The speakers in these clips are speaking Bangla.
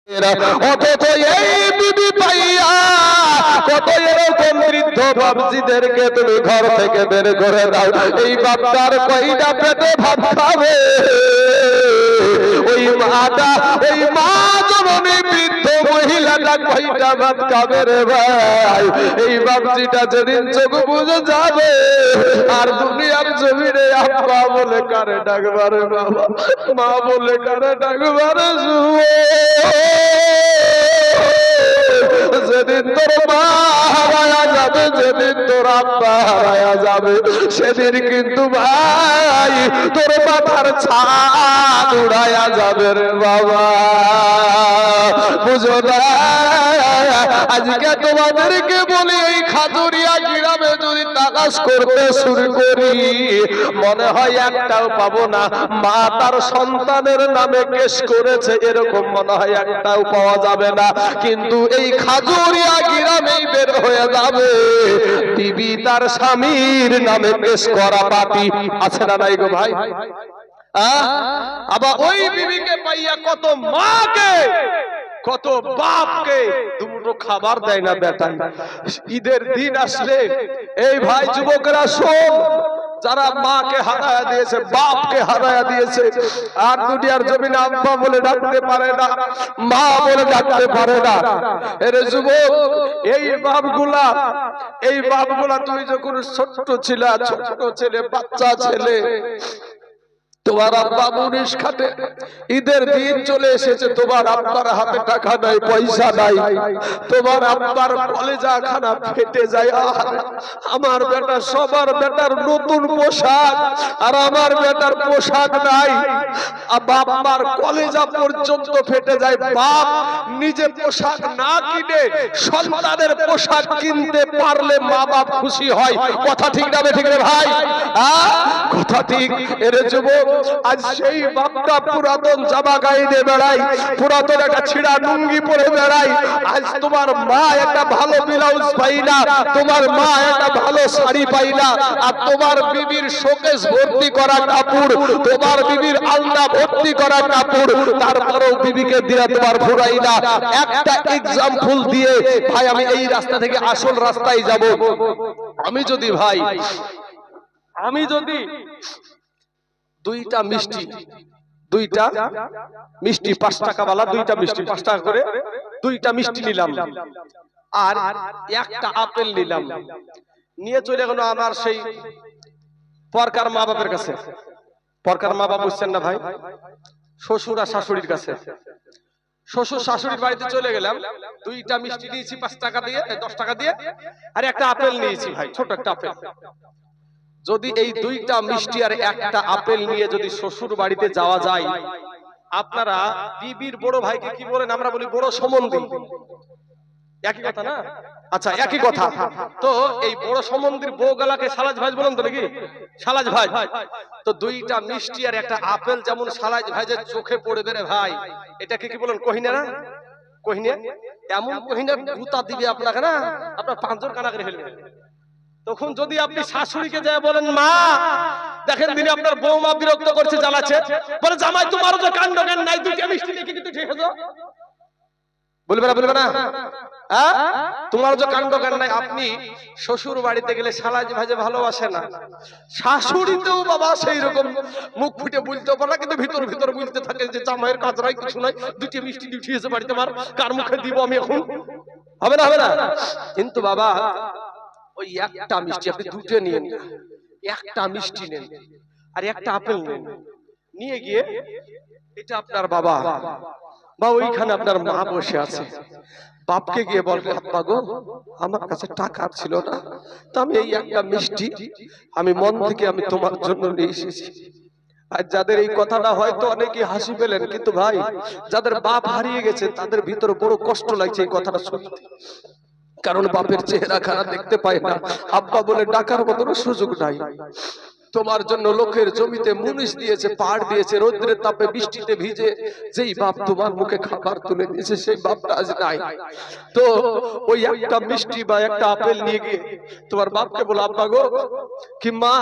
অথচ এই বিবি পাইয়া কত এরকম বৃদ্ধ বাপজিদেরকে তুমি ঘর থেকে বের করে দাও। এই বাপটার কয়টা পেটে ভাত খাবে? ওই মাটা, ওই মা জননী বৃদ্ধ মহিলাটা কয়টা ভাত খাবে রে ভাই? এই বাপজিটা যেদিন চোখ বুঝে যাবে আর দুনিয়ার জমিনে আব্বা বলে কারে ডাকবারে, বাবা মা বলে কারে ডাকবারে, যেদিন তোর মা হারায়া যাবে, যেদিন তোর আব্বা হারায়া যাবে, সেদিন কিন্তু ভাই তোর মাথার ছাদ উড়ায়া যাবে রে বাবা। বুঝো না? আজকে তোমাদেরকে বলি, এই খাতুরিয়া গ্রামে যদি তালাশ করতে শুরু করি, মনে হয় একটাও পাবো না। মা তার সন্তানের নামে কেস করেছে এরকম মনে হয় একটাও পাওয়া যাবে না। কিন্তু এই খাজুরিয়া গ্রামেই বের হয়ে যাবে বিবি তার স্বামীর নামে কেস করা পাপি। আছে না নাই গো ভাই? আবার ওই বিবিকে পাইয়া কত মাকে, কত বাপকে দুটো খাবার দেয় না বেটা। ঈদের দিন আসলে এই ভাই যুবকরা শোন, যারা মাকে হারায়া দিয়েছে, বাপকে হারায়া দিয়েছে, আর দুনিয়ার জমিনে আব্বা বলে ডাকতে পারে না, মা বলে ডাকতে পারে না, এর যুবক এই বাপগুলা তুমি যখন ছোট্ট ছিলা, ছোট্ট ছেলে, বাচ্চা ছেলে, তোমার আব্বা মুনিশ খাটে, ঈদের দিন চলে এসেছে, তোমার আব্বার হাতে টাকা নাই, পয়সা নাই, তোমার আব্বার কলেজা খানা ফেটে যায়। আমার বেটা, সবার বেটার নতুন পোশাক আর আমার বেটার পোশাক নাই। বাবার কলেজা পর্যন্ত ফেটে যায়। বাপ নিজে পোশাক না কিনে সন্তানের পোশাক কিনতে পারলে মা বাপ খুশি হয়। কথা ঠিক না ঠিক রে ভাই? কথা ঠিক। এর যুবক আজ সেই বাপটা পুরাতন জামা গায়ে দিয়ে বেড়াই, পুরাতন একটা ছিঁড়া লুঙ্গি পরে বেড়াই। আজ তোমার মা একটা ভালো ব্লাউজ পাই না, তোমার মা একটা ভালো শাড়ি পাই না, আর তোমার বিবির শোকেস ভর্তি করা কাপড়, তোমার বিবির আলনা ভর্তি করা কাপড়, তারপরেও বিবিকে দিয়ে তোমার ফুরাই না। একটা এক্সাম্পল দিয়ে ভাই আমি এই রাস্তা থেকে আসল রাস্তায় যাব। আমি যদি দুইটা মিষ্টি 5 টাকা বালা, দুইটা মিষ্টি 5 টাকা করে, দুইটা মিষ্টি নিলাম আর একটা আপেল নিলাম, নিয়ে চলে গেল আমার সেই পরকার মা বাপের কাছে। পরকার মা বাপ বুঝছেন না ভাই? শ্বশুর আর শাশুড়ির কাছে। শ্বশুর শাশুড়ির বাড়িতে চলে গেলাম, দুইটা মিষ্টি নিয়েছি 5 টাকা দিয়ে, 10 টাকা দিয়ে, আর একটা আপেল নিয়েছি ভাই, ছোট একটা আপেল। যদি এই দুইটা মিষ্টি আর একটা আপেল নিয়ে যদি শ্বশুর বাড়িতে যাওয়া যায়, আপনারা বিবির বড় ভাইকে কি বলেন? আমরা বলি বড় সম্বন্ধী। একই কথা না? আচ্ছা, একই কথা। তো এই বড় সম্বন্ধীর বউগালাকে সালাজ ভাই বলেন তো নাকি? সালাজ ভাই। তো দুইটা মিষ্টি আর একটা আপেল যেমন সালাজ ভাইয়ের চোখে পড়বে রে ভাই, এটাকে কি বলেন? কহিনা না? কহিনা। এমন কহিনা গুতা দিবে আপনাকে না, আপনার পাঁচজন কানা করে ফেলবে। তখন যদি আপনি শাশুড়িকে যায় বলেন, মা দেখেন দিনে আপনার বৌমা বিরক্ত করছে, জ্বালাচ্ছে, বলে জামাই তোমারও যে কাণ্ড জ্ঞান নাই, দুইটা মিষ্টি লিখে কিন্তু ঠিক আছে, বলবে না? তোমার যে কাণ্ড জ্ঞান নাই। আপনি শ্বশুর বাড়িতে গেলে সালাজ ভাজে ভালোবাসে না, শাশুড়িতেও বাবা সেই রকম মুখ ফুটে বলতে পারে না, কিন্তু ভিতর ভিতর বলতে থাকে যে জামাইয়ের কাজ নাই, কিছু নাই, দুইটা মিষ্টি উঠিয়েছে বাড়িতে, আমার কার মুখে দিব আমি এখন? হবে না? কিন্তু বাবা ওই একটা মিষ্টি আপনি দুটো নিয়ে নিন, একটা মিষ্টি নেন আর একটা আপেল নেন, নিয়ে গিয়ে এটা আপনার বাবা বা ওইখানে আপনার মা বসে আছে, বাপকে গিয়ে বলবে, আব্বা গো আমার কাছে টাকা ছিল না, তো আমি এই একটা মিষ্টি আমি মন থেকে আমি তোমার জন্য নিয়ে এসেছি। আর যাদের এই কথাটা হয়তো অনেকে হাসি পেলেন, কিন্তু ভাই যাদের বাপ হারিয়ে গেছে তাদের ভিতরে বড় কষ্ট লাগছে এই কথাটা শুনতে। কারণ বাপের চেহারা খারাপ দেখতে পায় না, আব্বা বলে ডাকার মতো সুযোগ নাই। তোমার জন্য লোকের জমিতে মুনিশ দিয়েছে, পাড় দিয়েছে, রৌদ্রের তাপে বৃষ্টিতে ভিজে যেই বাপ তোমার মুখে খাবার তুলে দিয়েছে, সেই বাপটা আজ নাই। তো ওই একটা মিষ্টি বা একটা আপেল নিয়ে গিয়ে তোমার বাপকে বলো, আব্বা গো কি মা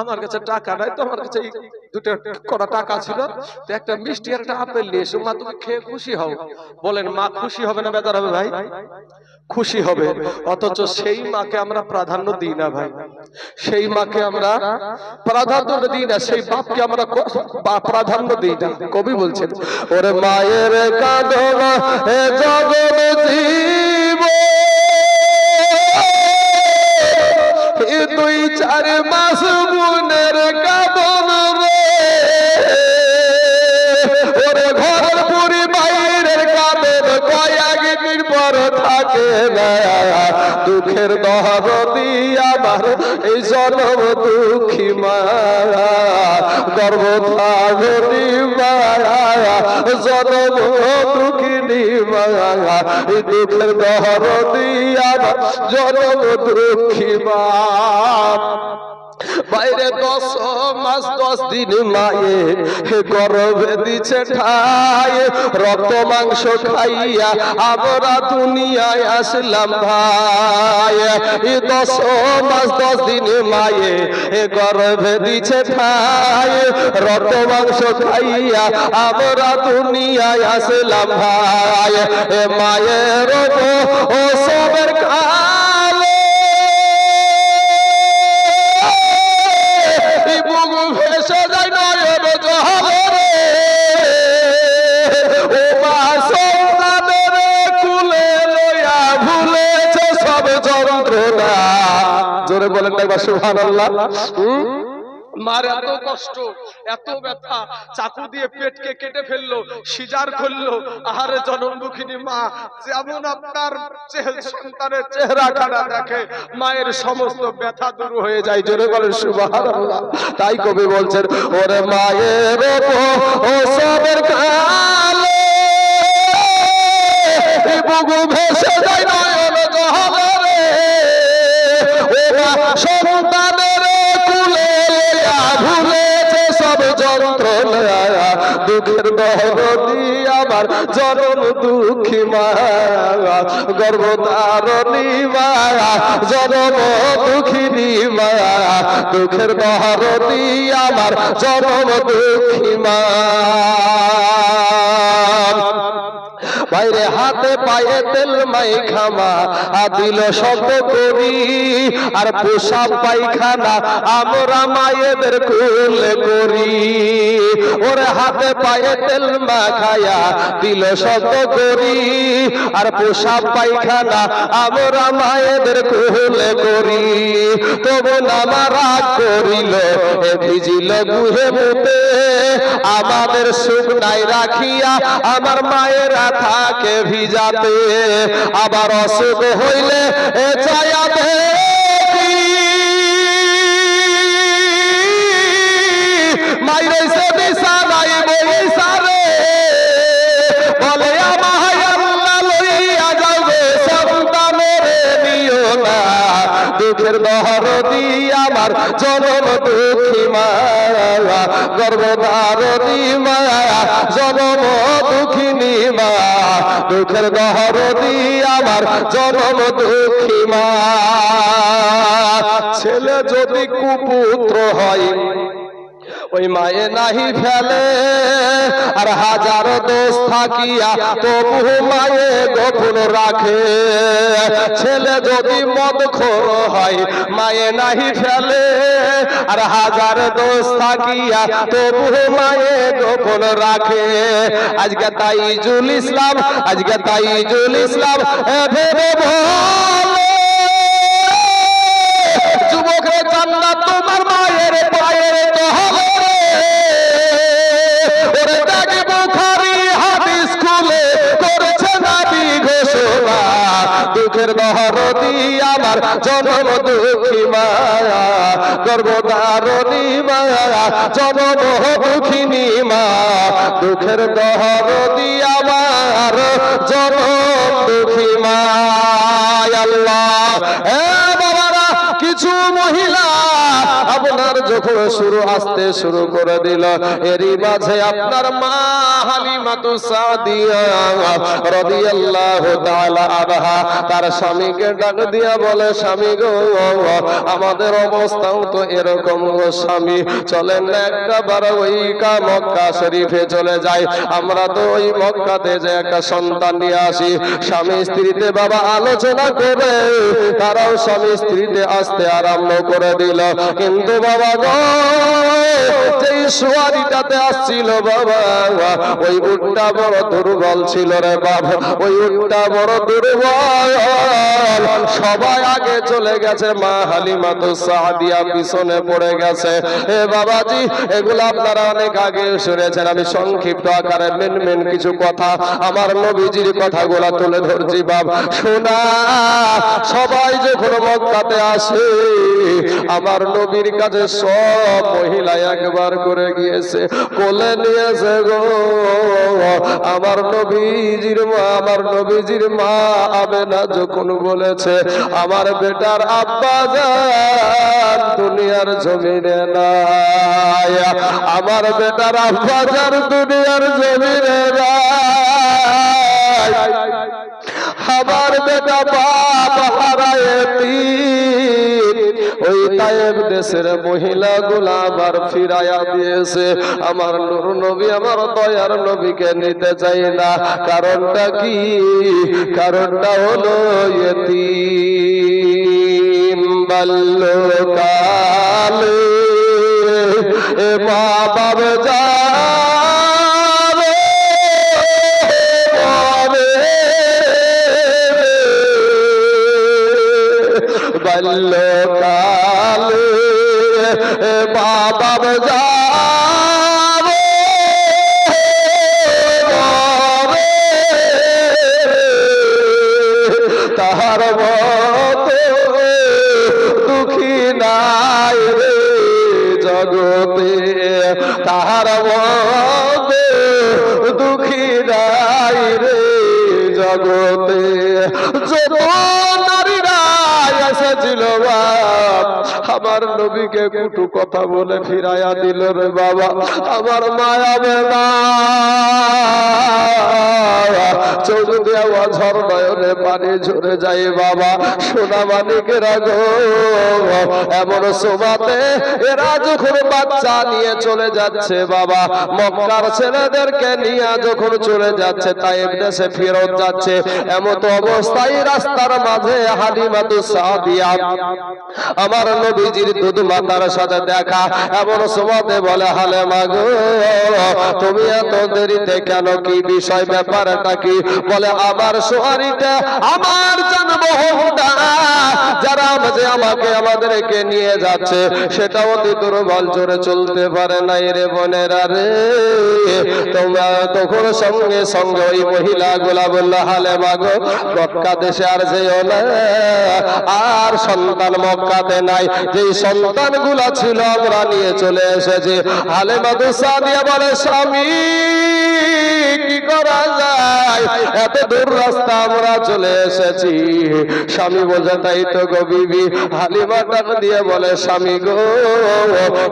আমার কাছে টাকা নাই, তো আমার কাছে দুটো কটা টাকা ছিল, তো একটা মিষ্টি আর একটা আপেল নিয়ে এসো, মা তুমি খেয়ে খুশি হও। বলেন মা খুশি হবে না বেজার হবে ভাই? খুশি হবে। অথচ সেই মাকে আমরা প্রাধান্য দিই না ভাই, সেই মাকে আমরা প্রাধান্য দিই না, সেই বাপকে আমরা প্রাধান্য দিই না। কবি বলছেন, ওরে মায়ের কাঁদনা হে জগৎ জীব, দুই চার মাস বোনের কাঁদন রে, ওরে ঘর পুরি বাইরের কাঁদন কয়েকদিন পর থাকে না, দুঃখের দহরদি আমার এই জনম দুঃখী মা, গর্ভধারিণী মা, জনম দুঃখিনী মা, এই দুঃখের দহরদি আমার জনম দুঃখী মা। বাইরে 10 মাস 10 দিন মায়ে গর্ভে দিছে ঠাই, রক্ত মাংস খাইয়া আমরা দুনিয়ায় আসলাম ভাই। 10 মাস 10 দিন মায়ে গর্ভে দিছে ঠাই, রক্ত মাংস খাইয়া আমরা দুনিয়ায় আসলাম ভাই। এ মায়ের ও সবের ভেসে যায় নয়ন জহরে, ও মা সন্তানের কুলে লইয়া ভুলেছে সব যন্ত্রণা। জোরে বলেন না একবার সুবহানাল্লাহ। মার এত কষ্ট, এত ব্যথা, চাকু দিয়ে পেটকে কেটে ফেললো, সিজার করলো। আহারে জনম দুঃখিনী মা, যেমন আপনার সন্তানের চেহারা খানা দেখে, মায়ের সমস্ত ব্যথা দূর হয়ে যায়। জোরে বলেন সুবহানাল্লাহ। তাই কবি বলছেন, ওরে মায়ের ও সবের কালে বুকু ভেসে যায় নয়ন জহরে, ও মা সন্তানের কুলে ভুলেছে সব যন্ত্রণা, দুঃখের দহরদি আমার জনম দুঃখী মা, গর্ভধারিণী মা, জনম দুঃখিনী মা, দুঃখের দহরদি আমার জনম দুঃখী মা। বাইরে হাতে পায়ে তেল মাইখামা দিল শব্দ করি, আর পোশাক পায়খানা আমরা মায়েদের কোলে করি। ওরে হাতে পায়ে তেল মাখায়া দিল শব্দ করি, আর পোশাক পায়খানা আমরা মায়েদের কোলে করি। তবু নামা রাগ করিল এ ভিজিল গুহে মুতে, আমাদের সুখ নাই রাখিয়া আমার মায়েরা থাকে ভিজাতে। আবার অসুখ হইলে এ ছায়াতে মাইরে সে বিছানায় বইসারে, বলে আমায় আল্লাহ লইয়া যাবে সন্তানের নিও না, দুঃখের দহরদি আমার জনম দুঃখী মা, গর্ভধারিণী মা, জনম দুঃখিনী মা, দুঃখের দহরদি আমার জনম দুঃখী মা। ছেলে যদি কুপুত্র হয় ওই মায়ে নাহি ফেলে, আর হাজার দোষ থাকিয়া তবু মায়ে গোপন রাখে। ছেলে যদি মদখোর হয় মায়ে নাহি ফেলে, আর হাজার দোষ থাকিয়া তবু মায়ে গোপন রাখে। আজকে তাইজুল ইসলাম, আজকে তাইজুল ইসলাম ভেবে বলে, যুবকের জান্নাত তোমার মায়ের পায়ের তলে। ওরে দেখি বুখারী হাদিস খুলে করেছে নবী ঘোষণা, দুঃখের দহরদি আমার জনম দুঃখী মা, গর্ভধারিণী মা, জনম দুঃখিনী মা, দুঃখের দহরদি আমার জনম দুঃখী মা। আল্লাহ কিছু মহিলা ভাবনার যখন আসতে শুরু করে দিল, এরই মাঝে আপনার মা হালিমাতু সাদিয়া রাদিয়াল্লাহু তাআলা আনহা তার স্বামীকে ডাক দিয়া বলে, স্বামী গো, আমাদের অবস্থাও তো এরকম গো স্বামী, চলেন না একবার ওই মক্কা শরীফে চলে যাই, আমরা তো ওই মক্কাতে যে একটা সন্তান নিয়ে আসি। স্বামী স্ত্রীতে বাবা আলোচনা করে তারাও স্বামী স্ত্রীতে আসতে আরম্ভ করে দিল। কিন্তু বাবা গো, যেই সোয়ারিটাতে আসছিল বাবা, ওই উটটা বড় দুর্বল ছিল রে বাবা, ওই উটটা বড় দুর্বল। সবাই আগে চলে গেছে, মা হালিমাতু সাদিয়া পিছনে পড়ে গেছে। এ বাবাজি, এগুলো আপনারা অনেক আগে শুনেছেন, আমি সংক্ষিপ্ত আকারে মেন কিছু কথা আমার নবীজির কথাগুলা তুলে ধরছি। বাবা শোনা, সবাই যখন মক্কাতে আসে আমার নবীর কাছে সব মহিলা একবার করে গিয়েছে, কোলে নিয়েছে গো। আমার নবীজির মা আমেনা যখন বলেছে, আমার বেটার আব্বা জান দুনিয়ার জমিনে নাই, আমার বেটার আব্বা জান দুনিয়ার জমিনে নাই, আমার বেটা বাপ হারায় ওই তায়েব দেশের মহিলাগুলা আবার ফিরাইয়া দিয়েছে। আমার নূর নবী, আমার দয়ার নবীকে নিতে চাই না। কারণটা কি? কারণটা হলো ইয়তীম বাল্যকালে এ মা বাবা যাবে বাল্যকালে মা বাবা যাবে তাহার মতো দুঃখী নাই রে জগতে, তাহার মতো দুঃখী নাই রে জগতে। যত নারীরা এসেছিল আমার নবীকে কুটু কথা বলে ফিরাইয়া দিল রে বাবা। আমার মায়া বেলা চোখ দেওয়া ঝরনয়নে পানি ঝরে যায় বাবা। সোনা মানিকেরা গো, এমন সোমাতে এরা যখন বাচ্চা নিয়ে চলে যাচ্ছে বাবা, মক্কার ছেলেদেরকে নিয়ে যখন চলে যাচ্ছে, তায়েব দেশে ফেরত যাচ্ছে, এমত অবস্থায় রাস্তার মাঝে হালিমাতু সাদিয়া আমার নবীজির দুধ মাতার সাথে দেখা। এমন সোমাতে বলে, হালেমা গো, তুমি এত দেরিতে কেন? কি বিষয়, ব্যাপারটা কি? বলে, আমার সোয়ারিটা, আমার জন্মহীনটা যারা আমাদেরকে নিয়ে যাচ্ছে সেটা অতি দুর্বল, জোরে চলতে পারে নাই রে বোনেরা রে। তোমরা তখন সঙ্গে সঙ্গে ওই মহিলাগুলা বলল, হালেমা গো, মক্কা দেশে আর যেও না, আর সন্তান মক্কাতে নাই, যেই সন্তানগুলা ছিল আমরা নিয়ে চলে এসেছি। হালিমাতু সাদিয়া বলে, স্বামী কি করা যায়, এত দূর রাস্তা আমরা চলে এসেছি। স্বামী বলছে, তাই তো গো বিবি। হালিমা ডাক দিয়ে বলে, স্বামী গো,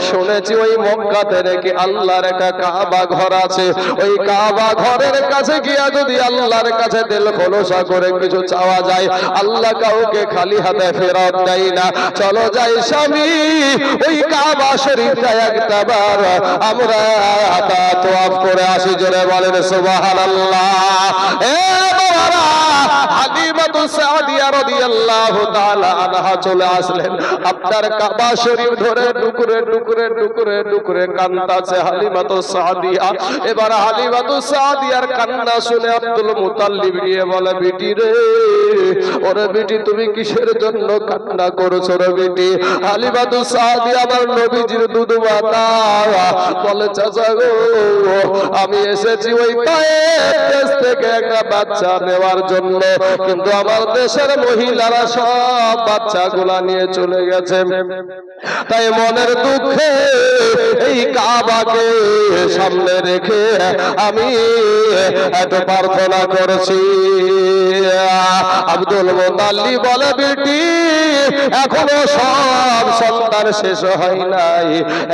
শুনেছি ওই মক্কাতে নাকি আল্লাহর একটা কাবা ঘর আছে, ওই কাবা ঘরের কাছে গিয়া যদি আল্লাহর কাছে দিল খোলসা করে কিছু চাওয়া যায়, আল্লাহ কাউকে খালি হাতে ফেরত দেয় না। চলো যাই স্বামী, ওই কাবা শরীফটা একটাবার আমরা তাওয়াফ করে আসি। জোরে বলেন সুবহানাল্লাহ। এ বাবারা, হালিমাতু সাদিয়া রাদিয়াল্লাহু তাআলা আনহা চলে আসলেন। আপনার কাবা শরীফ ধরে টুকরে টুকরে টুকরে টুকরে কান্দাছে হালিমাতু সাদিয়া। এবার হালিমাতু সাদিয়ার কান্না শুনে আব্দুল মুতাল্লিব গিয়ে বলে, বিটি রে, ওরে বিটি, তুমি কিসের জন্য কান্না করছো রে বিটি? হালিমাতু সাদিয়া আমার নবীজির দুধ মাতা বলে, চাচা গো, আমি এসেছি ওই তায়েব দেশ থেকে একটা বাচ্চা নেওয়ার জন্য, কিন্তু আমার দেশের মহিলারা সব বাচ্চাগুলা নিয়ে চলে গেছে, তাই মনের দুঃখে এই কাবাকে সামনে রেখে আমি এত প্রার্থনা করছি। আব্দুল মুতাল্লিব বলে, বেটি এখনো সব সন্তান শেষ হয় নাই,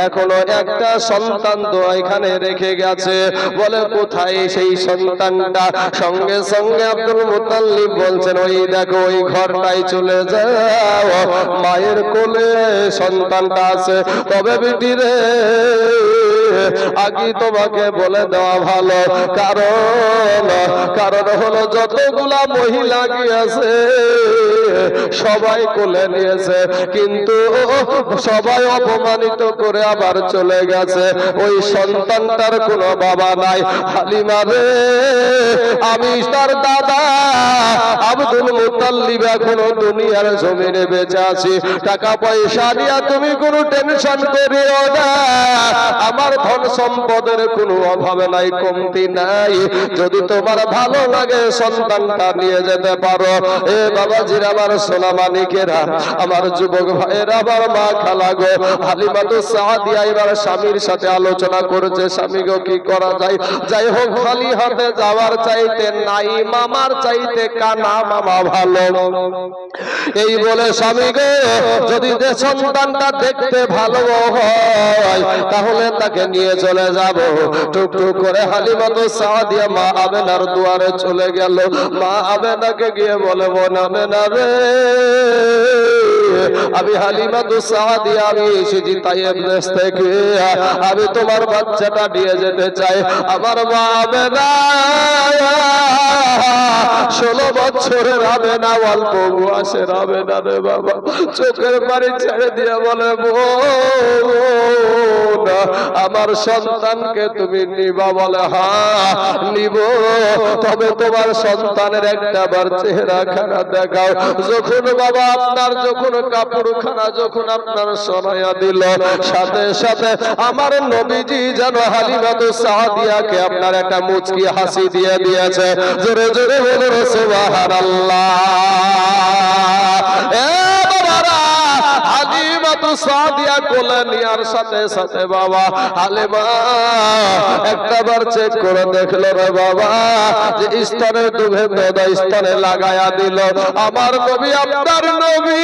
এখনো একটা সন্তান তো এখানে রেখে গেছে। বলে, কোথায় সেই সন্তানটা? সঙ্গে সঙ্গে আব্দুল মুতাল্লিব বলছেন, ওই দেখো ওই ঘরটাই চলে যাও, মায়ের কোলে সন্তানটা আছে। তবে বেটি রে, আগে তোমাকে বলে দেওয়া ভালো, কারণ হলো যতগুলা মহিলা গিয়েছে সবাই কোলে নিয়েছে, কিন্তু সবাই অপমানিত করে আবার চলে গেছে। ওই সন্তানটার কোনো বাবা নাই। হালিমা রে, আমি তার দাদা আব্দুল মুতাল্লিব এখনো দুনিয়ার জমিনে বেঁচে আছি। টাকা পয়সা নিয়ে তুমি কোনো টেনশন করিও না, আমার ধন সম্পদের কোনো অভাব নাই, কমতি নাই। যদি তোমার ভালো লাগে সন্তানটা নিয়ে যেতে পারো। এ বাবাজির, আমার সোনা মানিকেরা, আমার যুবক ভাইয়েরা, আমার মা খালা গো, হালিমাতু সাদিয়া এবার স্বামীর সাথে আলোচনা করেছে, স্বামী গো কি করা যায়? যাই হোক, খালি হাতে যাওয়ার চাইতে নাই মামার চাইতে কানা মামা ভালো। এই বলে স্বামী গো, যদি যে সন্তানটা দেখতে ভালো হয় তাহলে তাকে নিয়ে চলে যাব। টুকটুক করে হালিমাতু সাদিয়া মা আমেনার দুয়ারে চলে গেল। মা আমেনাকে গিয়ে বলে, বোন আমেনা রে, আমি হালিমাতু সাদিয়া, আমি এসেছি তাইয়েব দেশ থেকে, আমি তোমার বাচ্চাটা নিয়ে যেতে চাই। আমার মা আমেনা 16 বছরের আমেনা, অল্প বয়সের আমেনা রে বাবা, চোখের পানি ছেড়ে দিয়ে বলে, আমার সন্তানকে তুমি নিবা? বলে, হ্যাঁ নিব, তবে তোমার সন্তানের একটা বার চেহারা খানা দেখাও। যখন বাবা আপনার যখন কাপড়খানা যখন আপনার শোনাইয়া দিল, সাথে সাথে আমার নবীজি যেন হালিমাতু সাদিয়াকে আপনার একটা মুচকি হাসি দিয়ে দিয়েছে। জোরে জোরে বলুন সুবহানাল্লাহ। হালিমাতু সাদিয়া কোলে নেওয়ার সাথে সাথে বাবা হালিমা একটাবার চেক করে দেখলো রে বাবা, যে স্তনের দুধে মেদা স্তনে লাগায়া দিল। আমার নবী, আপনার নবী,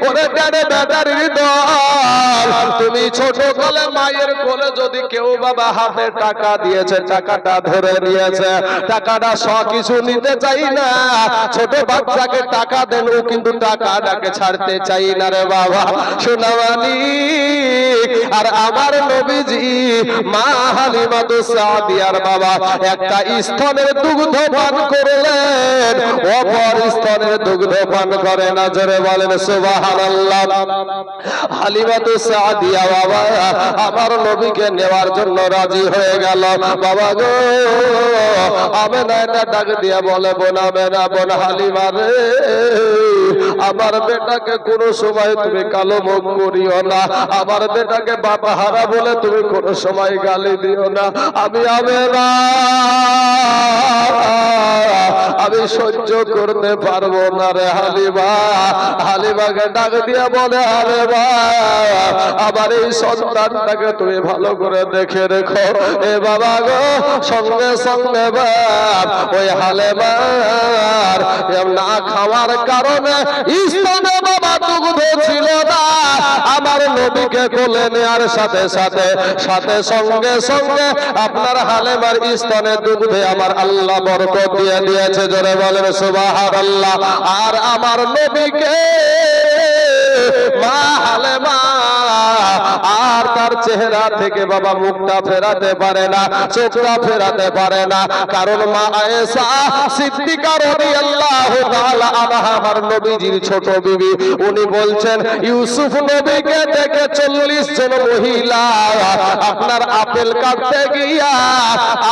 ওরে ডানে বেদারির দল, তুমি ছোট কালে মায়ের কোলে যদি কেউ বাবা হাতে টাকা দিয়েছে, টাকাটা ধরে নিয়েছে, টাকাটা কিছু নিতে চাই না। ছোট বাচ্চাকে টাকা দেন, ও কিন্তু টাকাটাকে ছাড়তে চাই না রে বাবা। সোনামানি, আর আমার নবীজি মা হালিমাতু সাদিয়ার বাবা একটা স্তনের দুগ্ধ পান করলেন, অপর স্তনের দুগ্ধ পান করে না। জোরে বলেন সুবহানাল্লাহ। হালিমাতু সাদিয়া বাবা আমার নবীকে নেওয়ার জন্য রাজি হয়ে গেল। বাবা গো, আমেনা এটা ডাক দিয়া বলে, বোন আমেনা, বোন হালিমা রে, আমার বেটাকে কোনো সময় তুমি কালো মুখ করিও না, আমার বেটাকে বাবা হারা বলে তুমি কোনো সময় গালি দিও না। আমি আমেনা, আমি সহ্য করতে পারবো না রে হালিমা। হালিমাকে ডাক দিয়া বলে, হালিমা, আমার এই সন্তানটাকে তুমি ভালো করে দেখে রেখো। এ বাবা গো, সঙ্গে সঙ্গে বাপ ওই হালিমার না খাওয়ার কারণে স্তনে বাবা দুগ্ধ ছিল না। আমার নবীকে কোলে নেওয়ার সাথে সাথে সঙ্গে সঙ্গে আপনার হালিমার স্তনে দুগ্ধে আমার আল্লাহ বরকত দিয়ে দিয়েছে। জোরে বলেন সুবহানাল্লাহ। আর আমার নবীকে মা হালিমা আর তার চেহারা থেকে বাবা মুখটা ফেরাতে পারে না, চোখটা ফেরাতে পারে না, কারণ মা আয়েশা সিদ্দিকা রাদিয়াল্লাহু তাআলা আনহা আমার নবীজির ছোট বিবি, উনি বলছেন ইউসুফ নবীকে দেখে 40 জন মহিলা আপনার আপেল কাটতে গিয়া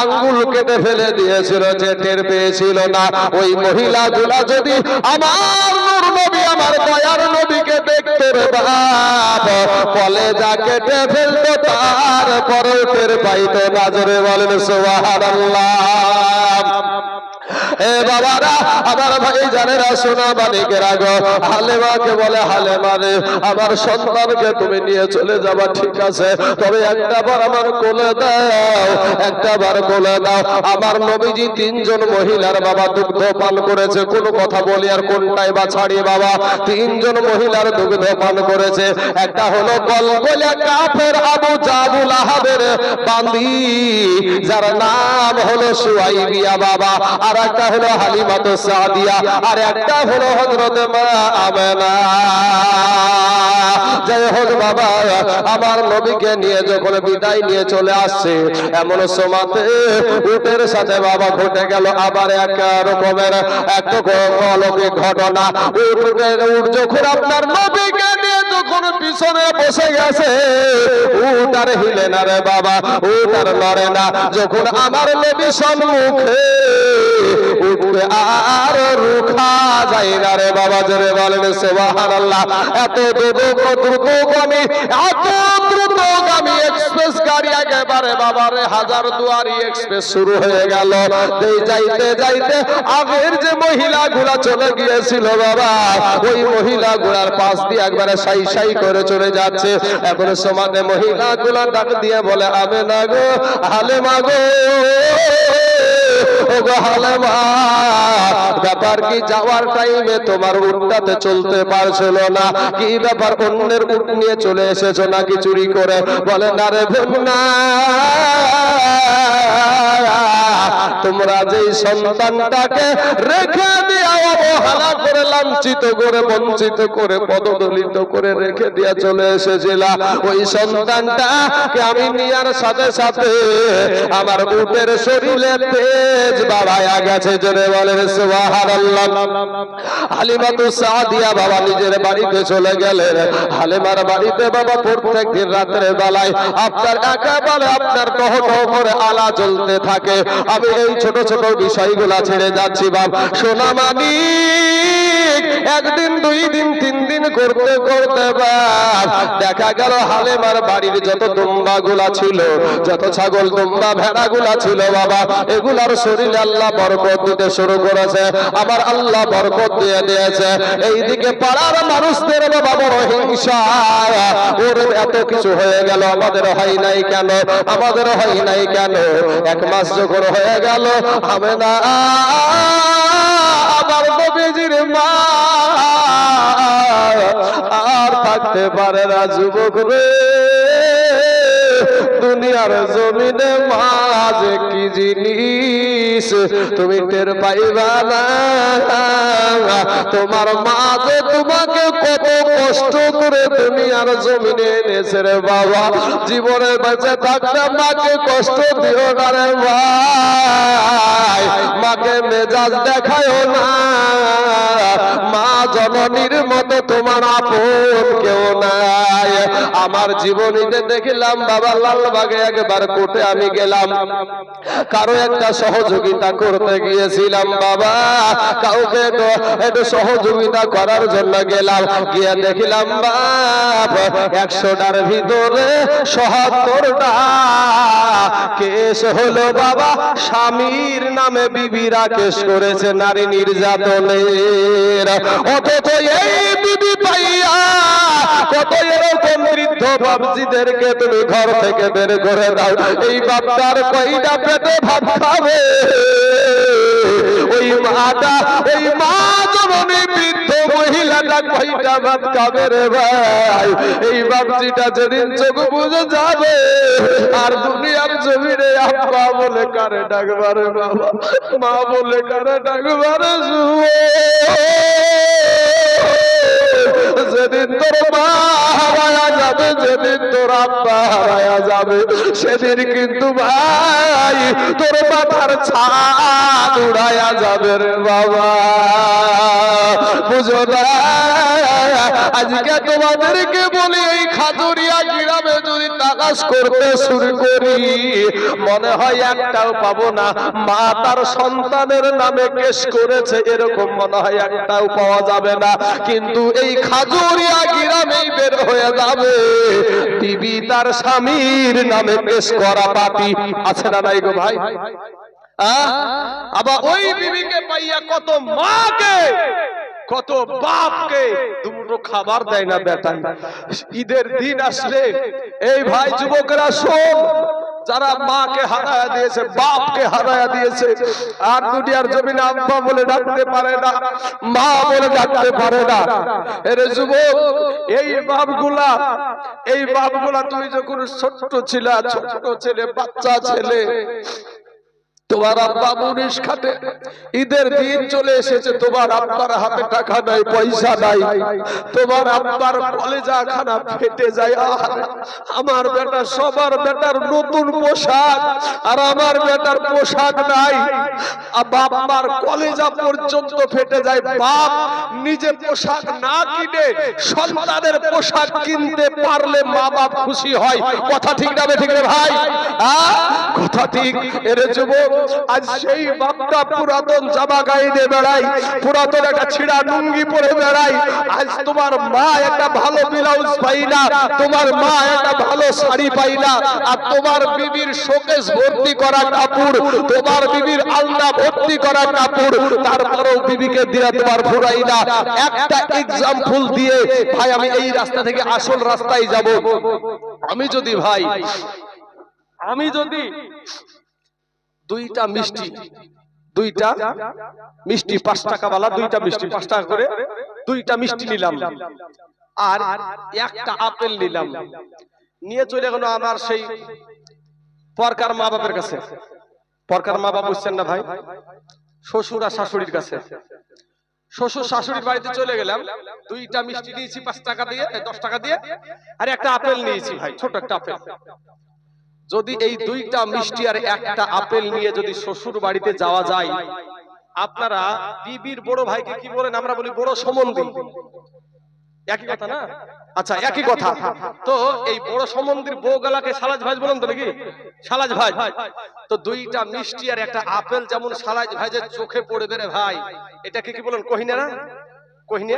আঙ্গুল কেটে ফেলে দিয়েছিল, যে টের পেয়েছিল না। ওই মহিলাগুলা যদি আমার নূর নবী, আমার দয়ার নবীকে দেখতে রে বাপ, কলেজা কেটে ফেলতো, তারপরেও টের পাইতো না। জোরে বলেন সুবহানাল্লাহ। এ বাবারা, আমার ভাই জানেরা, সোনা মানিকেরা গো, হালেমাকে বলে, হালেমা রে, আমার সন্তানকে তুমি নিয়ে চলে যাবা, ঠিক আছে, তবে একটা বার আমার কোলে দাও, একটা বার কোলে দাও। আমার নবীজি তিনজন মহিলার বাবা দুগ্ধ পান করেছে, কোনো কথা বলি আর কোনটাই বা ছাড়ি বাবা, তিনজন মহিলার দুগ্ধ পান করেছে। একটা হলো গলগলিয়া কাফের আবু জাবুল আহাবের বান্দি, যার নাম হলো সুয়াইবিয়া বাবা, আর একটা হলো হালিমাতু সাদিয়া, আর একটা হলো হযরত মা আমেনা। জয় হোক বাবা, আমার নবীকে নিয়ে যখন বিদায় নিয়ে চলে আসছে, এমন সময়তে উটের সাথে বাবা ঘটে গেল আবার এক রকমের এক অলৌকিক ঘটনা। উট যখন আপনার নবীকে নিয়ে যখন পিছনে বসে গেছে, উট আর হিলে না রে বাবা, উট আর নড়ে না। যখন আমার নবী সম্মুখে উঠবে আর রুখা যায় না রে বাবা, জোরে বলেন সুবহানাল্লাহ। এত দ্রুতগামী, এত দ্রুতগামী এক্সপ্রেস গাড়ি একেবারে বাবারে হাজারদুয়ারি এক্সপ্রেস শুরু হয়ে গেল। যাইতে যাইতে আগের যে মহিলাগুলা চলে গিয়েছিল বাবা, ওই মহিলাগুলার পাশ দিয়ে একবারে সাই সাই করে চলে যাচ্ছে। এখন সমাজে মহিলাগুলা ডাক দিয়ে বলে, আমেনা গো, হালেমা গো, হালেমা, ব্যাপার কি যাওয়ার টাইমে তোমার উটটাতে চলতে পারছিল না? কি ব্যাপার, অন্যের উট নিয়ে চলে এসেছো নাকি চুরি করে? বলে না রে ভুন্না, তোমরা যেই সন্তানটাকে রেখে দিয়ে অবহেলা করে, লাঞ্ছিত করে, বঞ্চিত করে, পদদলিত করে রেখে দিয়ে চলে এসেছিলা, ওই সন্তানটাকে আমি নেওয়ার সাথে সাথে আমার উটের শরীরে তেজ বাড়ায়া গেছে, জোরে বলেন সুবহানাল্লাহ। হালিমাতু সাদিয়া বাবা নিজের বাড়িতে চলে গেলেন। হালিমার বাড়িতে বাবা প্রত্যেক দিন রাতের বেলায় আপনার একেবারে আপনার টহটহ করে আলা জ্বলতে থাকে। আমি এই ছোট ছোট বিষয়গুলা ছেড়ে যাচ্ছি বাবা। সোনা মানিক একদিন, দুই দিন, তিন দিন করতে করতে বাবা দেখা গেল হালিমার বাড়ির যত দুম্বাগুলা ছিল, যত ছাগল দুম্বা ভেড়াগুলা ছিল বাবা, এগুলার শরীরে আল্লাহ বরকত দিতে শুরু করেছে। আমার আল্লাহ বরকত দিয়ে দিয়েছে। এইদিকে পাড়ার মানুষদের বাবা বড় হিংসা, ওর এত কিছু হয়ে গেল, আমাদের হয় নাই কেন, আমাদের হয় নাই কেন? এক মাস যখন হয়ে গেল, আমেনা আমার নবীজির মা আর থাকতে পারে না, যুবক রে, দুনিয়ার জমিনে মাঝ কি জিনিস তুমি টের পাইবা না। তোমার মা যে তোমাকে কত কষ্ট করে দুনিয়ার জমিনে এনেছে রে বাবা, জীবনে বেঁচে থাকতে মাকে কষ্ট দিও না রে ভাই, মাকে মেজাজ দেখায়ও না। মা জননীর মতো তোমার আপন কেউ নাই। আমার জীবনীতে দেখলাম বাবা, লালবাগে একবার কোর্টে আমি গেলাম, কারো একটা সহযোগিতা করতে গিয়েছিলাম বাবা, কাউকে একটু সহযোগিতা করার জন্য গেলাম, গিয়ে দেখলাম বাপ 100টার ভিতরে 77টা কেস হলো বাবা, স্বামীর নামে বিবিরা কেস করেছে নারী নির্যাতনের। অথচ এই বিবি পাইয়া কত এরকম বৃদ্ধ বাপজিদেরকে তুমি ঘর থেকে বের করে দাও। এই বাপটার কয়টা পেটে ভাত খাবে? ওই মাটা, ওই মা জননী বৃদ্ধ মহিলাটা কয়টা ভাত খাবে রে ভাই? এই বাপজিটা যেদিন চোখ বুঝে যাবে আর দুনিয়ার জমিনে আব্বা বলে কারে ডাকবারে বাবা, মা বলে কারে ডাকবারে যেদিন তোর মা হারায়া যাবে, যেদিন তোর আব্বা হারায়া যাবে, সেদিন কিন্তু ভাই তোর মাথার ছাদ উড়ায়া যাবে রে বাবা, বুঝো না? আজকে তোমাদেরকে বলি, এই খাজুরিয়া গ্রামে যদি তালাশ করতে শুরু করি, মনে হয় একটাও পাবো না। মা তার সন্তানের নামে কেস করেছে এরকম মনে হয় একটাও পাওয়া যাবে না। কিন্তু এই খাজুরিয়া গ্রামেই বের হয়ে যাবে বিবি তার স্বামীর নামে কেস করা পাপী। আছে না নাই গো ভাই? আবার ওই বিবিকে পাইয়া কত মাকে কত বাপকে দুমুঠো খাবার দেয় না বেটা। ঈদের দিন আসলে এই ভাই যুবকরা শোন, যারা মাকে হারায়া দিয়েছে, বাপকে হারায়া দিয়েছে, আর দুনিয়ার জমিনে আব্বা বলে ডাকতে পারে না, মা বলে ডাকতে পারে না, এর যুবক এই বাপগুলা তুমি যখন ছোট্ট ছিল, ছোট্ট ছেলে, বাচ্চা ছেলে, তোমার আব্বা মুনিশ খাটে, ঈদের দিন চলে এসেছে, তোমার আব্বার হাতে টাকা নাই, পয়সা নাই, তোমার আব্বার কলেজা খানা ফেটে যায়। আমার বেটা, সবার বেটার নতুন পোশাক, আর আমার বেটার পোশাক নাই। বাবার কলেজা পর্যন্ত ফেটে যায়। বাপ নিজে পোশাক না কিনে সন্তানের পোশাক কিনতে পারলে মা বাপ খুশি হয়। কথা ঠিক না ঠিক রে ভাই? কথা ঠিক। এর যুবক, আজ সেই বাপটা পুরাতন জামা গায়ে দিয়ে বেড়াই, পুরাতন একটা ছিঁড়া লুঙ্গি পরে বেড়াই। আজ তোমার মা একটা ভালো ব্লাউজ পাই না, তোমার মা একটা ভালো শাড়ি পাই না, আর তোমার বিবির শোকেস ভর্তি করা কাপড়, তোমার বিবির আলনা ভর্তি করা কাপড়, তারপরেও বিবিকে দিয়ে তোমার ফুরাই না। একটা এক্সাম্পল দিয়ে ভাই, আমি এই রাস্তা থেকে আসল রাস্তায় যাব। আমি যদি দুইটা মিষ্টি 5 টাকা বালা, দুইটা মিষ্টি 5 টাকা করে, দুইটা মিষ্টি নিলাম, আর একটা আপেল নিলাম, নিয়ে চলে গেল আমার সেই পরকার মা বাপের কাছে। পরকার মা বাপ বুঝছেন না ভাই? শ্বশুর আর শাশুড়ির কাছে। শ্বশুর শাশুড়ির বাড়িতে চলে গেলাম, দুইটা মিষ্টি নিয়েছি 5 টাকা দিয়ে, 10 টাকা দিয়ে, আর একটা আপেল নিয়েছি ভাই, ছোট একটা আপেল। যদি এই দুইটা মিষ্টি আর একটা আপেল নিয়ে যদি শ্বশুর বাড়িতে যাওয়া যায়, আপনারা বিবির বড় ভাইকে কি বলেন? আমরা বলি বড় সম্বন্ধী। একই কথা না? আচ্ছা, একই কথা। তো এই বড় সম্বন্ধীর বউগালাকে সালাজ ভাই বলেন তো নাকি? সালাজ ভাই। তো দুইটা মিষ্টি আর একটা আপেল যেমন সালাজ ভাইয়ের চোখে পড়বে রে ভাই, এটাকে কি বলেন? কহিনা না? কহিনা।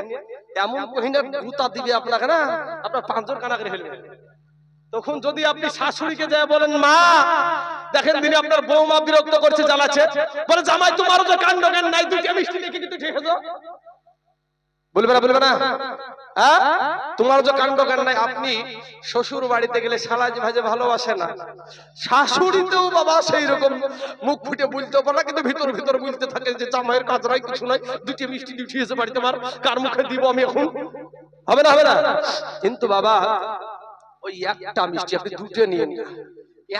এমন কহিনার গুতা দিবে আপনাকে না, আপনার পাঁচজন কানা করে ফেলবে। তখন যদি আপনি শাশুড়িকে যায় বলেন, মা দেখেন দিনে আপনার বৌমা বিরক্ত করছে, জ্বালাচ্ছে, বলে জামাই তোমারও তো কাণ্ড জ্ঞান নাই, দুইটা মিষ্টি দেখে কিন্তু ঠিক আছে, বলবে না? তোমার যে কাণ্ড জ্ঞান নাই। আপনি শ্বশুর বাড়িতে গেলে সালাজ ভাজে ভালোবাসে না, শাশুড়িতেও বাবা সেই রকম মুখ ফুটে বলতে পারে না, কিন্তু ভিতর ভিতর বলতে থাকে যে জামাইয়ের কাজ নাই, কিছু নাই, দুইটা মিষ্টি উঠিয়েছে বাড়িতে, আমার কার মুখে দিব আমি এখন? হবে না? কিন্তু বাবা ওই একটা মিষ্টি আপনি দুটো নিয়েন,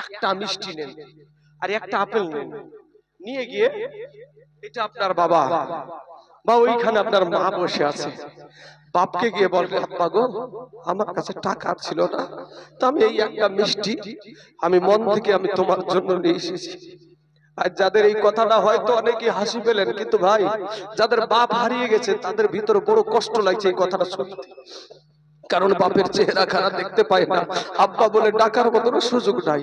একটা মিষ্টি নেন আর একটা আপেল নেন, নিয়ে গিয়ে এটা আপনার বাবা বা ওইখানে আপনার মা বসে আছে, বাপকে গিয়ে বলবে, আব্বা গো আমার কাছে টাকা ছিল না, তো আমি এই একটা মিষ্টি আমি মন থেকে আমি তোমার জন্য নিয়ে এসেছি। আর যাদের এই কথাটা হয়তো অনেকে হাসি পেলেন, কিন্তু ভাই যাদের বাপ হারিয়ে গেছে তাদের ভিতরে বড় কষ্ট লাগছে এই কথাটা শুনতে। কারণ বাপের চেহারা খারাপ দেখতে পায় না, আব্বা বলে ডাকার মতো সুযোগ নাই।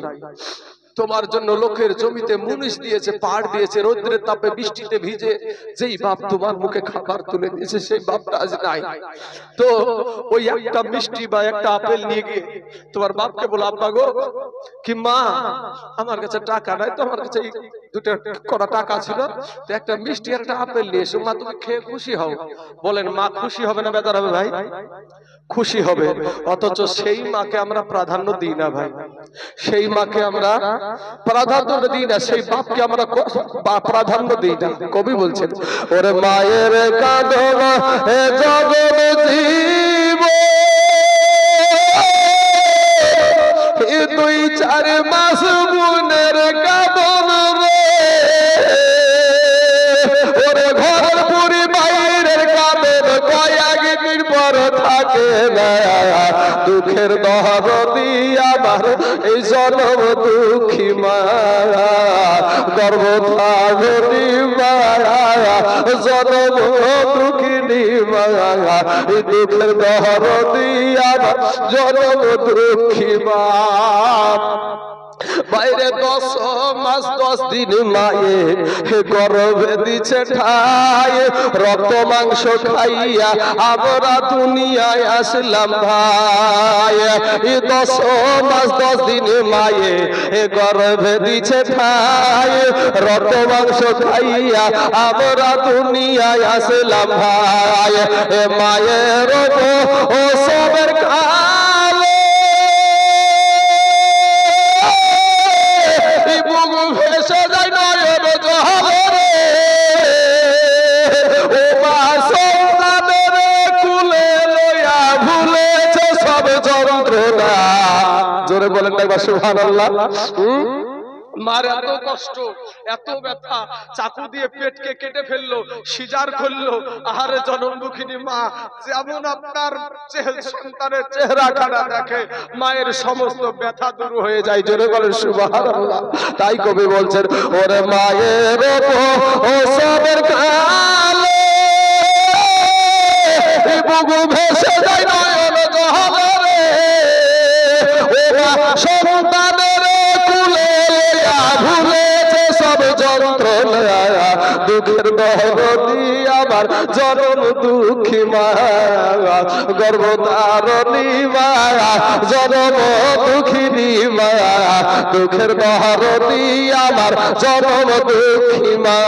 তোমার জন্য লোকের জমিতে মুনিশ দিয়েছে, পাড় দিয়েছে, রৌদ্রের তাপে বৃষ্টিতে ভিজে যেই বাপ তোমার মুখে খাবার তুলে দিয়েছে, সেই বাপটা আজ নাই। তো ওই একটা মিষ্টি বা একটা আপেল নিয়ে গিয়ে তোমার বাপকে বলো, আব্বা গো কি মা আমার কাছে টাকা নাই, তো আমার কাছে দুটো কটা টাকা ছিল, তো একটা মিষ্টি আর একটা আপেল নিয়ে এসো, মা তুমি খেয়ে খুশি হও। বলেন মা খুশি হবে না বেজার হবে ভাই? খুশি হবে। অথচ সেই মাকে আমরা প্রাধান্য দিই না ভাই, সেই মাকে আমরা প্রাধান্য দিই না, সেই বাপকে আমরা প্রাধান্য দিই না। কবি বলছেন, ওরে মায়ের কাঁদন হে জগৎ জীব, 2-4 মাস বুনের কাঁদন রে, ওরে ঘর পুরি বাইরের কাঁদন কয়েকদিন পর থাকে না, দুঃখের দহরদি আমার এই জনম দুঃখী মা, গর্ভধারিণী মা, জনম দুঃখিনী মা, এই দুঃখের দহরদি আমার জনম দুঃখী মা। বাইরে 10 মাস 10 দিন মায়ে গর্ভে দিছে ঠাই, রক্ত মাংস খাইয়া আমরা দুনিয়ায় আসলাম ভাই। 10 মাস 10 দিন মায়ে গর্ভে দিছে ঠাই, রক্ত মাংস খাইয়া আমরা দুনিয়ায় আসলাম ভাই। মায়ের ও সবের কালে বুকু ভেসে যায় নয়ন জলে, ও মা সন্তানের কুলে লইয়া ভুলেছে সব যন্ত্রণা। জোরে বলেন না একবার সুবহানাল্লাহ। মার এত কষ্ট, এত ব্যথা, চাকু দিয়ে পেটকে কেটে ফেললো, সিজার করলো। আহারে জনম দুঃখিনী মা, যেমন আপনার সন্তানের চেহারা খানা দেখে, মায়ের সমস্ত ব্যথা দূর হয়ে যায়। জোরে বলেন সুবহানাল্লাহ। তাই কবি বলছেন, ওরে মায়ের ও সবের কালে বুকু ভেসে যায় নয়ন জলে, ও মা সন্তানের কুলে লইয়া ভুলেছে সব যন্ত্রণা। দুঃখের দহরদি আমার জনম দুঃখী মা, গর্ভধারণী মা, জনম দুঃখিনী মা, দুঃখের দহরদি আমার জনম দুঃখী মা।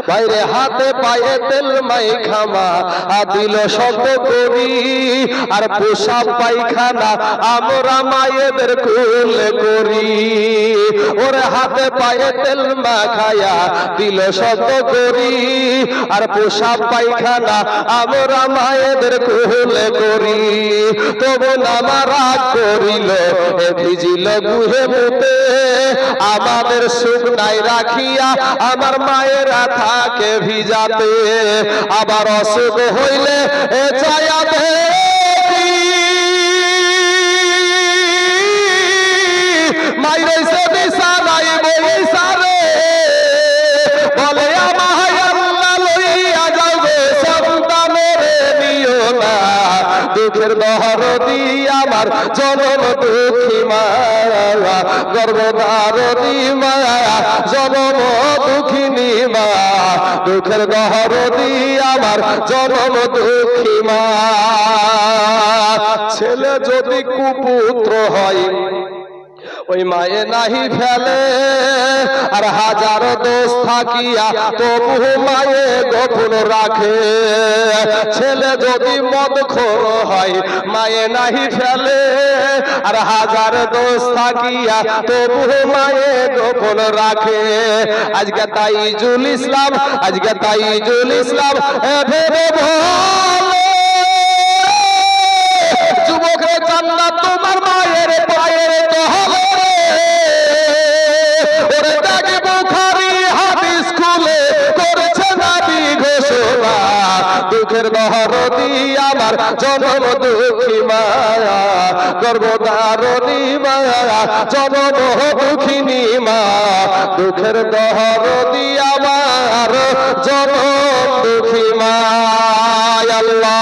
বাইরে হাতে পায়ে তেল মাই খামা দিল শব্দ করি, আর পোশাক পায়খানা আমরা মায়েদের কোলে করি। ওরে হাতে পায়ে তেল মাখায়া দিল শব্দ করি, আর পোশাক পায়খানা আমরা মায়েদের কোলে করি। তবু আমার রাগ করিল ভিজিল গুহে মুতে, আমাদের সুখ নাই রাখিয়া আমার মায়েরা থাকে ভিজাতে। আবার অসুখ হইলে চায়াতে মাইরে সে বিছানাই বইসারে, বলে আমায় আল্লাহ লইয়া যাবে সন্তানের নিও না। দুঃখের দহরদি আমার জনম দুঃখী মা, গর্ভধারণী মা, জনম দুঃখিনী মা, দুঃখের দহরদি আমার জনম দুঃখী মা। ছেলে যদি কুপুত্র হয় ওই মায়ে নাহি ফেলে, আর হাজার দোষ থাকিয়া তবু মায়ে গোপন রাখে। ছেলে যদি মদখোর হয় মায়ে নাহি ফেলে, আর হাজার দোষ থাকিয়া তবু মায়ে গোপন রাখে। আজকে তাইজুল ইসলাম, আজকে তাইজুল ইসলাম ভেবে বলে, যুবকের জান্নাত তোমার মায়ের পায়ের তলে। ওরে তাকে বুখারী হাদিস খুলে করেছে নবী ঘোষণা, দুঃখের দহরদি আমার জনম দুঃখী মা, গর্ভধারণী মা, জনম দুঃখিনী মা, দুঃখের দহরদি আমার জনম দুঃখী মা। আল্লাহ।